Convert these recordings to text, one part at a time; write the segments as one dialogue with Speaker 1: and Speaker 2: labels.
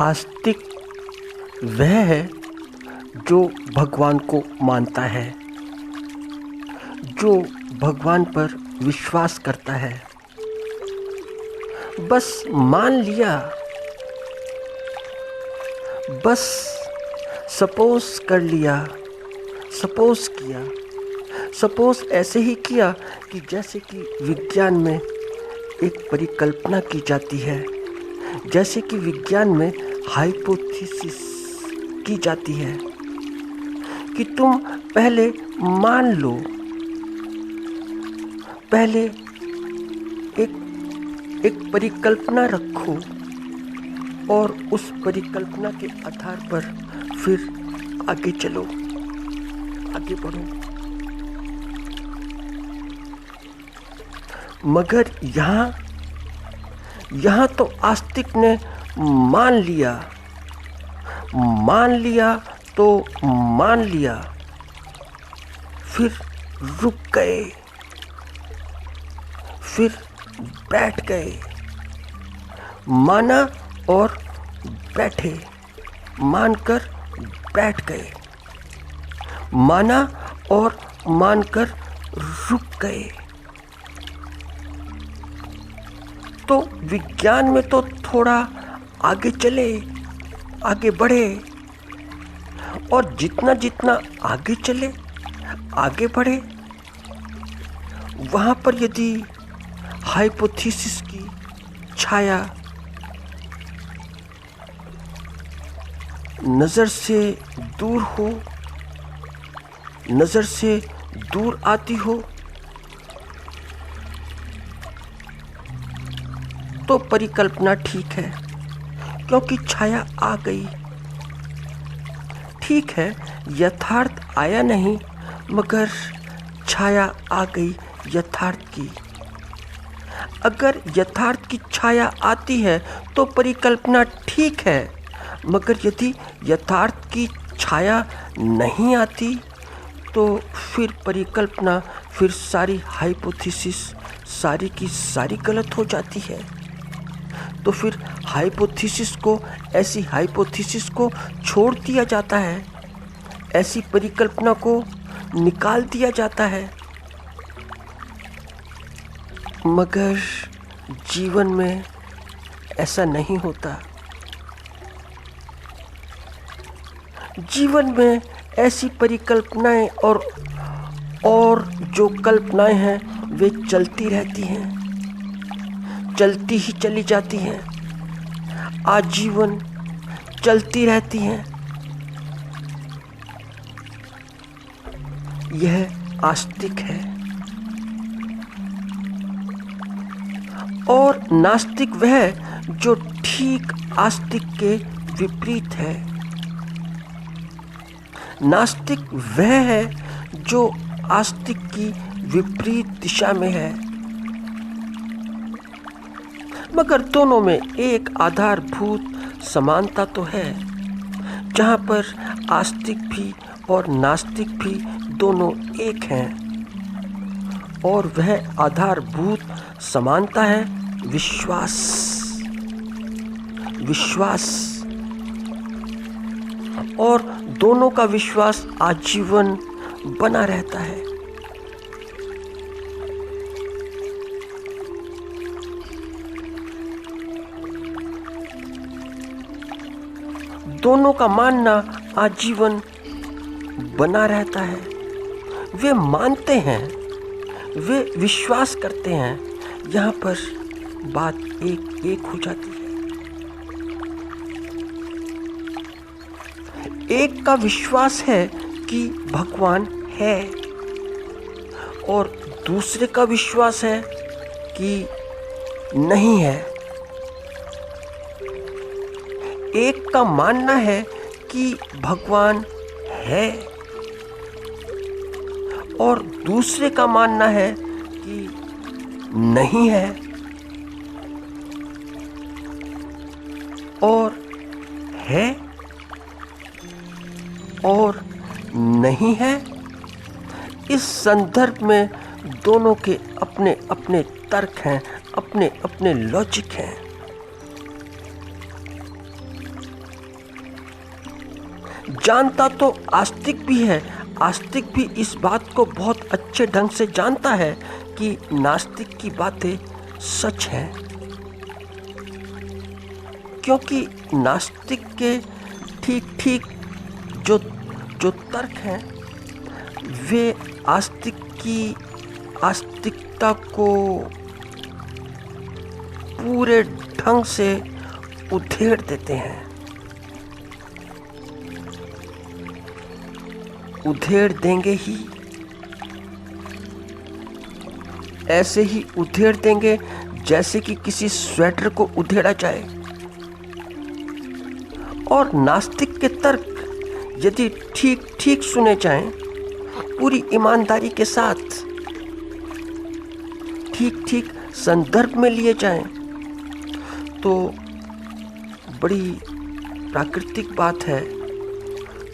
Speaker 1: आस्तिक वह है जो भगवान को मानता है, जो भगवान पर विश्वास करता है। बस मान लिया, बस सपोज कर लिया, सपोज किया, सपोज ऐसे ही किया कि जैसे कि विज्ञान में एक परिकल्पना की जाती है, जैसे कि विज्ञान में हाइपोथेसिस की जाती है कि तुम पहले मान लो, पहले एक परिकल्पना रखो और उस परिकल्पना के आधार पर फिर आगे चलो, आगे बढ़ो। मगर यहाँ तो आस्तिक ने मान लिया तो मान लिया, फिर रुक गए, फिर बैठ गए, माना और बैठे, मानकर बैठ गए, माना और मानकर रुक गए। तो विज्ञान में तो थोड़ा आगे चले, आगे बढ़े, और जितना जितना आगे चले, आगे बढ़े, वहाँ पर यदि हाइपोथेसिस की छाया नज़र से दूर हो, नज़र से दूर आती हो, तो परिकल्पना ठीक है, क्योंकि छाया आ गई। ठीक है, यथार्थ आया नहीं, मगर छाया आ गई यथार्थ की। अगर यथार्थ की छाया आती है तो परिकल्पना ठीक है, मगर यदि यथार्थ की छाया नहीं आती तो फिर परिकल्पना, फिर सारी हाइपोथेसिस सारी की सारी गलत हो जाती है। तो फिर हाइपोथेसिस को, ऐसी हाइपोथेसिस को छोड़ दिया जाता है, ऐसी परिकल्पना को निकाल दिया जाता है। मगर जीवन में ऐसा नहीं होता। जीवन में ऐसी परिकल्पनाएं और जो कल्पनाएं हैं वे चलती रहती हैं, चलती ही चली जाती हैं, आजीवन चलती रहती हैं। यह आस्तिक है। और नास्तिक वह जो ठीक आस्तिक के विपरीत है। नास्तिक वह है जो आस्तिक की विपरीत दिशा में है। मगर दोनों में एक आधारभूत समानता तो है, जहाँ पर आस्तिक भी और नास्तिक भी दोनों एक हैं, और वह आधारभूत समानता है विश्वास। विश्वास, और दोनों का विश्वास आजीवन बना रहता है। दोनों का मानना आजीवन बना रहता है। वे मानते हैं, वे विश्वास करते हैं। यहाँ पर बात एक हो जाती है। एक का विश्वास है कि भगवान है, और दूसरे का विश्वास है कि नहीं है। एक का मानना है कि भगवान है, और दूसरे का मानना है कि नहीं है। और है और नहीं है, इस संदर्भ में दोनों के अपने अपने तर्क हैं, अपने अपने लॉजिक हैं। जानता तो आस्तिक भी है। आस्तिक भी इस बात को बहुत अच्छे ढंग से जानता है कि नास्तिक की बातें सच हैं, क्योंकि नास्तिक के ठीक ठीक जो जो तर्क हैं वे आस्तिक की आस्तिकता को पूरे ढंग से उधेड़ देते हैं। उधेड़ देंगे ही, ऐसे ही उधेड़ देंगे जैसे कि किसी स्वेटर को उधेड़ा जाए। और नास्तिक के तर्क यदि ठीक ठीक सुने जाएं, पूरी ईमानदारी के साथ ठीक ठीक संदर्भ में लिए जाएं, तो बड़ी प्राकृतिक बात है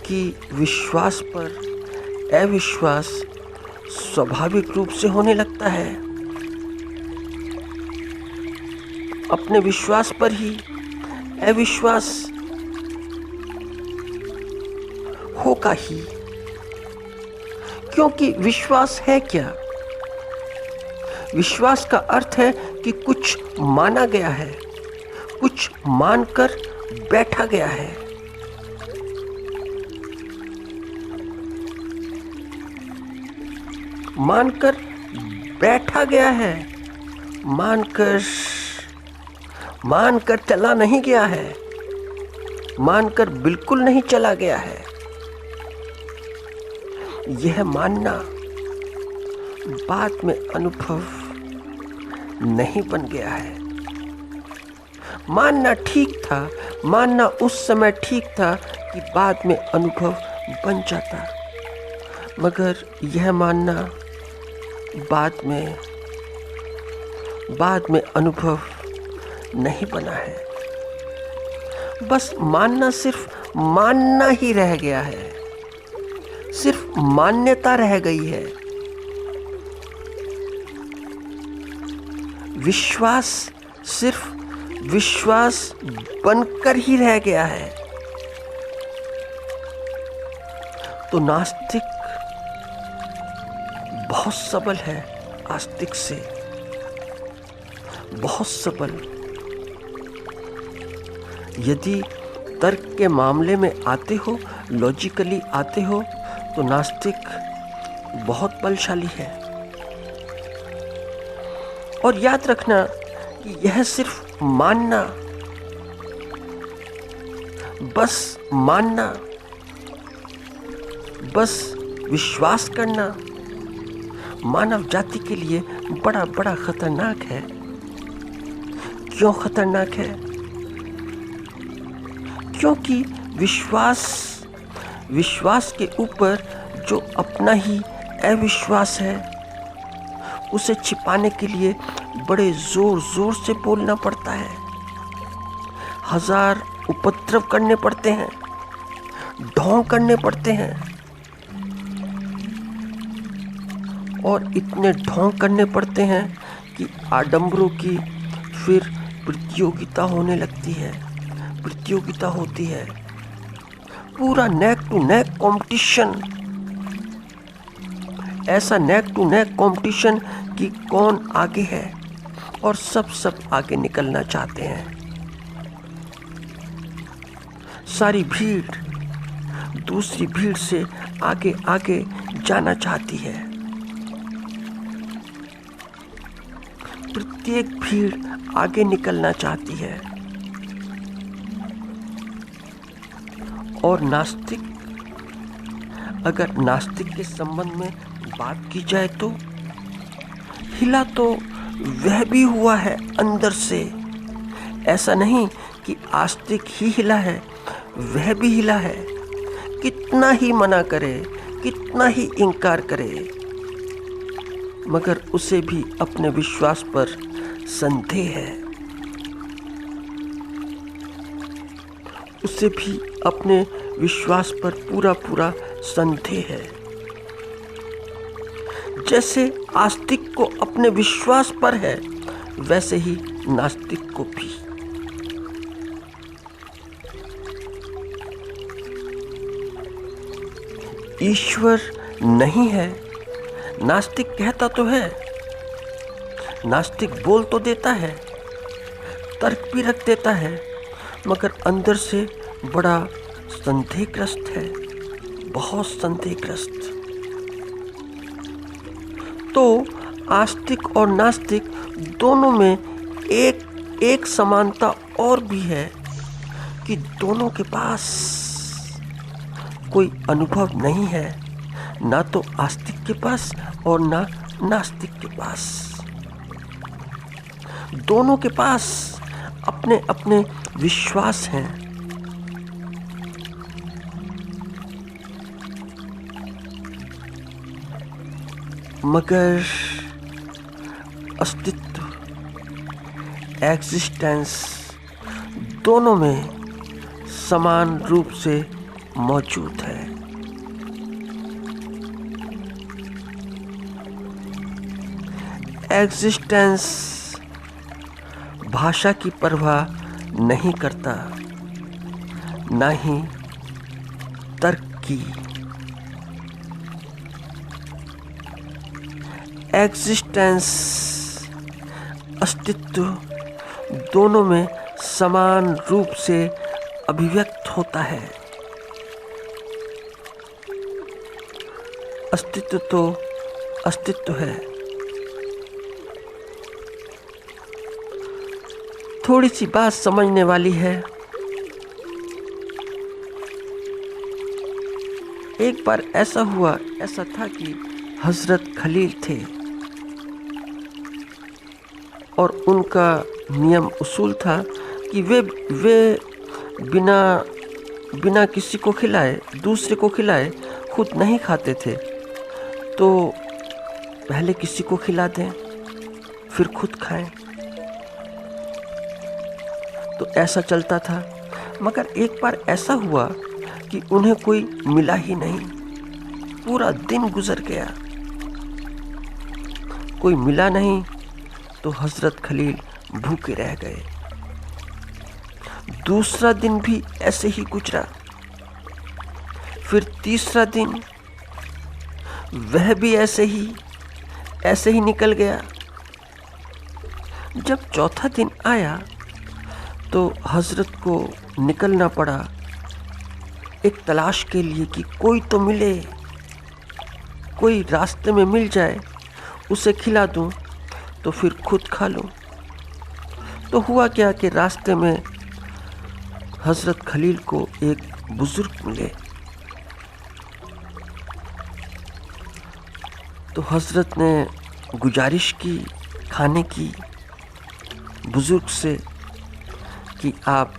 Speaker 1: कि विश्वास पर अविश्वास स्वाभाविक रूप से होने लगता है। अपने विश्वास पर ही अविश्वास होगा ही, क्योंकि विश्वास है क्या? विश्वास का अर्थ है कि कुछ माना गया है, कुछ मानकर बैठा गया है। मानकर बैठा गया है, मानकर चला नहीं गया है, मानकर बिल्कुल नहीं चला गया है। यह मानना बाद में अनुभव नहीं बन गया है। मानना ठीक था, मानना उस समय ठीक था कि बाद में अनुभव बन जाता, मगर यह मानना बाद में अनुभव नहीं बना है। बस मानना सिर्फ मानना ही रह गया है, सिर्फ मान्यता रह गई है। विश्वास सिर्फ विश्वास बनकर ही रह गया है। तो नास्तिक बहुत सबल है आस्तिक से, बहुत सबल। यदि तर्क के मामले में आते हो, लॉजिकली आते हो, तो नास्तिक बहुत बलशाली है। और याद रखना कि यह सिर्फ मानना, बस मानना, बस विश्वास करना मानव जाति के लिए बड़ा बड़ा खतरनाक है। क्यों खतरनाक है? क्योंकि विश्वास के ऊपर जो अपना ही अविश्वास है, उसे छिपाने के लिए बड़े जोर जोर से बोलना पड़ता है। हजार उपद्रव करने पड़ते हैं, ढोंग करने पड़ते हैं, और इतने ढोंग करने पड़ते हैं कि आडंबरों की फिर प्रतियोगिता होने लगती है, प्रतियोगिता होती है। पूरा नेक टू नेक कंपटीशन, ऐसा नेक टू नेक कंपटीशन कि कौन आगे है, और सब आगे निकलना चाहते हैं। सारी भीड़ दूसरी भीड़ से आगे आगे जाना चाहती है। प्रत्येक भीड़ आगे निकलना चाहती है। और नास्तिक, अगर नास्तिक के संबंध में बात की जाए तो हिला तो वह भी हुआ है अंदर से। ऐसा नहीं कि आस्तिक ही हिला है, वह भी हिला है। कितना ही मना करे, कितना ही इनकार करे, मगर उसे भी अपने विश्वास पर संदेह है। उसे भी अपने विश्वास पर पूरा संदेह है। जैसे आस्तिक को अपने विश्वास पर है, वैसे ही नास्तिक को भी। ईश्वर नहीं है, नास्तिक कहता तो है, नास्तिक बोल तो देता है, तर्क भी रख देता है, मगर अंदर से बड़ा संदेहग्रस्त है, बहुत संदेहग्रस्त। तो आस्तिक और नास्तिक दोनों में एक समानता और भी है कि दोनों के पास कोई अनुभव नहीं है, ना तो आस्तिक के पास और ना नास्तिक के पास। दोनों के पास अपने अपने विश्वास हैं। मगर अस्तित्व, एग्जिस्टेंस दोनों में समान रूप से मौजूद है। एग्जिस्टेंस भाषा की परवाह नहीं करता, ना ही तर्क की। एग्जिस्टेंस, अस्तित्व दोनों में समान रूप से अभिव्यक्त होता है। अस्तित्व तो अस्तित्व है। थोड़ी सी बात समझने वाली है। एक बार ऐसा था कि हजरत खलील थे और उनका नियम उसूल था कि वे बिना किसी को खिलाए, दूसरे को खिलाए, खुद नहीं खाते थे। तो पहले किसी को खिला दें, फिर खुद खाएं। तो ऐसा चलता था। मगर एक बार ऐसा हुआ कि उन्हें कोई मिला ही नहीं। पूरा दिन गुजर गया, कोई मिला नहीं, तो हजरत खलील भूखे रह गए। दूसरा दिन भी ऐसे ही गुजरा, फिर तीसरा दिन वह भी ऐसे ही निकल गया। जब चौथा दिन आया तो हजरत को निकलना पड़ा एक तलाश के लिए कि कोई तो मिले, कोई रास्ते में मिल जाए, उसे खिला दूं तो फिर खुद खा लूं। तो हुआ क्या कि रास्ते में हजरत खलील को एक बुजुर्ग मिले। तो हजरत ने गुजारिश की खाने की बुजुर्ग से कि आप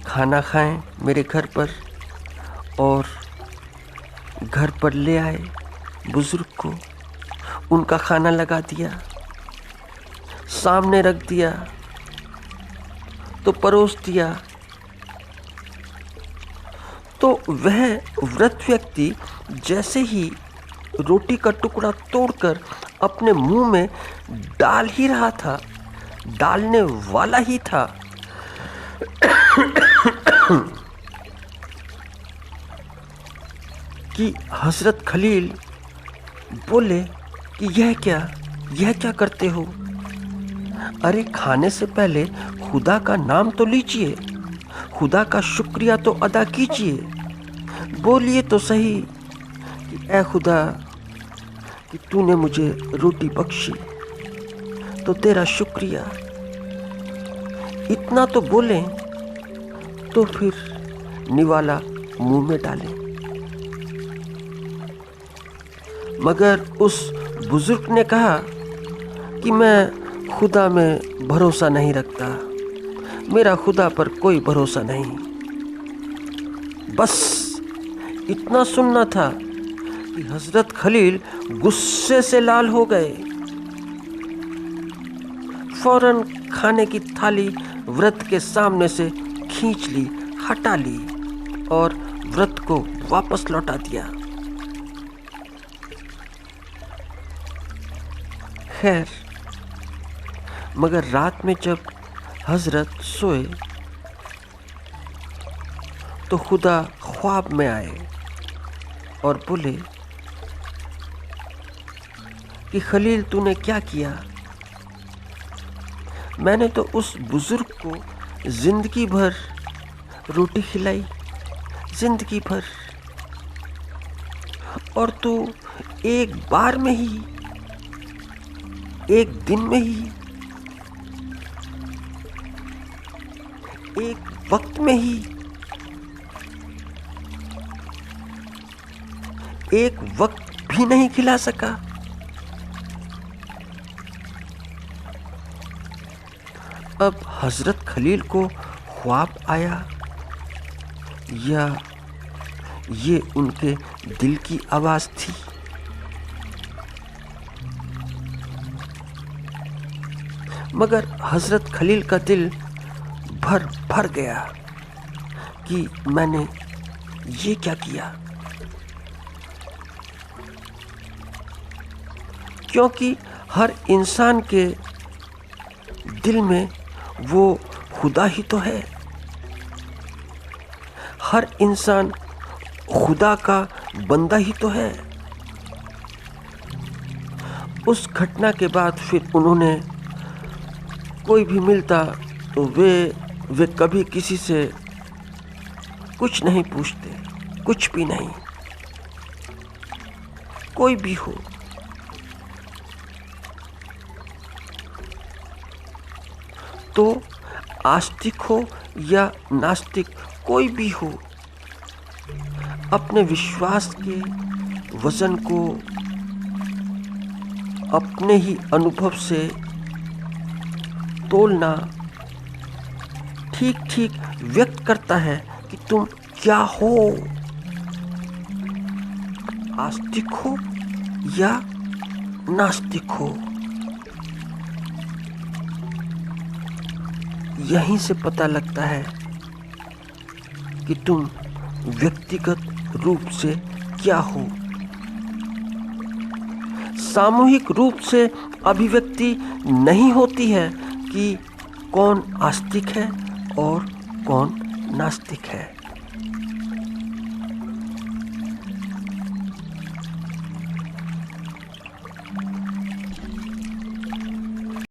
Speaker 1: खाना खाएं मेरे घर पर, और घर पर ले आए बुजुर्ग को। उनका खाना लगा दिया, सामने रख दिया, तो परोस दिया। तो वह वृद्ध व्यक्ति जैसे ही रोटी का टुकड़ा तोड़कर अपने मुंह में डाल ही रहा था, डालने वाला ही था, कि हजरत खलील बोले कि यह क्या करते हो? अरे खाने से पहले खुदा का नाम तो लीजिए, खुदा का शुक्रिया तो अदा कीजिए। बोलिए तो सही कि ऐ खुदा कि तूने मुझे रोटी बख्शी, तो तेरा शुक्रिया। इतना तो बोले तो फिर निवाला मुंह में डाले। मगर उस बुजुर्ग ने कहा कि मैं खुदा में भरोसा नहीं रखता, मेरा खुदा पर कोई भरोसा नहीं। बस इतना सुनना था कि हजरत खलील गुस्से से लाल हो गए। फौरन खाने की थाली व्रत के सामने से खींच ली, हटा ली और व्रत को वापस लौटा दिया। खैर, मगर रात में जब हजरत सोए तो खुदा ख्वाब में आए और बोले कि खलील, तूने क्या किया? मैंने तो उस बुजुर्ग को जिंदगी भर रोटी खिलाई, जिंदगी भर, और तू एक बार में ही, एक दिन में ही, एक वक्त में ही, एक वक्त भी नहीं खिला सका। अब हजरत खलील को ख्वाब आया या ये उनके दिल की आवाज थी? मगर हजरत खलील का दिल भर गया कि मैंने ये क्या किया, क्योंकि हर इंसान के दिल में वो खुदा ही तो है। हर इंसान खुदा का बंदा ही तो है। उस घटना के बाद फिर उन्होंने कोई भी मिलता तो वे कभी किसी से कुछ नहीं पूछते, कुछ भी नहीं, कोई भी हो। तो आस्तिक हो या नास्तिक, कोई भी हो, अपने विश्वास के वजन को अपने ही अनुभव से तोलना ठीक ठीक व्यक्त करता है कि तुम क्या हो, आस्तिक हो या नास्तिक हो। यहीं से पता लगता है कि तुम व्यक्तिगत रूप से क्या हो। सामूहिक रूप से अभिव्यक्ति नहीं होती है कि कौन आस्तिक है और कौन नास्तिक है।